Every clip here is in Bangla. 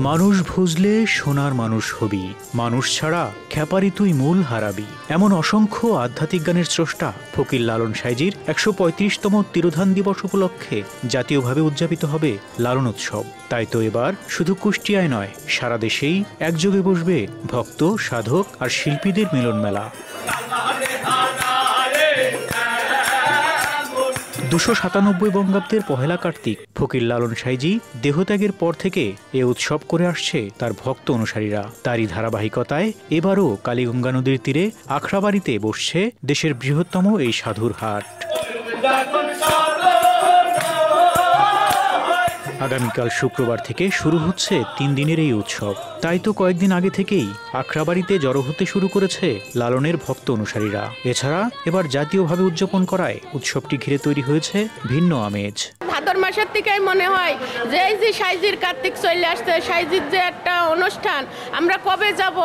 মানুষ ভুজলে সোনার মানুষ হবি, মানুষ ছাড়া খ্যাপারি তুই মূল হারাবি। এমন অসংখ্য আধ্যাত্মিক গানের স্রষ্টা ফকির লালন সাঁইজির ১৩৫তম তিরোধান দিবস উপলক্ষে জাতীয়ভাবে উদযাপিত হবে লালন উৎসব। তাই তো এবার শুধু কুষ্টিয়ায় নয়, সারা দেশেই একযোগে বসবে ভক্ত, সাধক আর শিল্পীদের মিলন মেলা। ২৯৭ বঙ্গাব্দের পহেলা কার্তিক ফকির লালন সাঁইজি দেহত্যাগের পর থেকে এ উৎসব করে আসছে তার ভক্ত অনুসারীরা। তারই ধারাবাহিকতায় এবারও কালীগঙ্গা নদীর তীরে আখড়াবাড়িতে বসছে দেশের বৃহত্তম এই সাধুর হাট। আগামীকাল শুক্রবার থেকে শুরু হচ্ছে ৩ দিনের এই উৎসব। তাই তো কয়েকদিন আগে থেকেই আখড়াবাড়িতে জড়ো হতে শুরু করেছে লালনের ভক্ত অনুসারীরা। এছাড়া এবার জাতীয়ভাবে উদযাপন করায় উৎসবটি ঘিরে তৈরি হয়েছে ভিন্ন আমেজ। ভাদর মাসের থেকেই মনে হয় যে এই যে সাঁইজির কার্তিক চলে আসছে, সাঁইজির যে একটা অনুষ্ঠান, আমরা কবে যাব।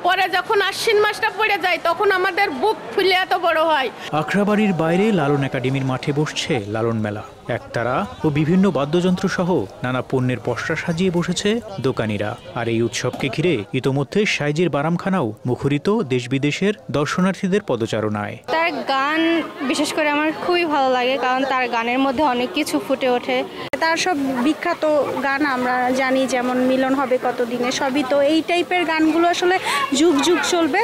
পরে যখন আশ্বিন মাসটা পড়ে যায় তখন আমাদের বুক ফুলে এত বড় হয়। আখড়াবাড়ির বাইরে লালন একাডেমির মাঠে বসছে লালন মেলা। একতারা ও বিভিন্ন বাদ্যযন্ত্র সহ নানা পণ্যের পসরা সাজিয়ে বসেছে দোকানিরা। আর এই উৎসবকে ঘিরে ইতোমধ্যে সাঁইজির বারামখানাও মুখরিত দেশ বিদেশের দর্শনার্থীদের পদচারণায়। তার গান বিশেষ করে আমার খুবই ভালো লাগে, কারণ তার গানের মধ্যে অনেক কিছু ফুটে ওঠে। তার সব বিখ্যাত গান আমরা জানি, যেমন মিলন হবে কতদিনে, সবই তো এই টাইপের গানগুলো আসলে যুগ যুগ চলবে।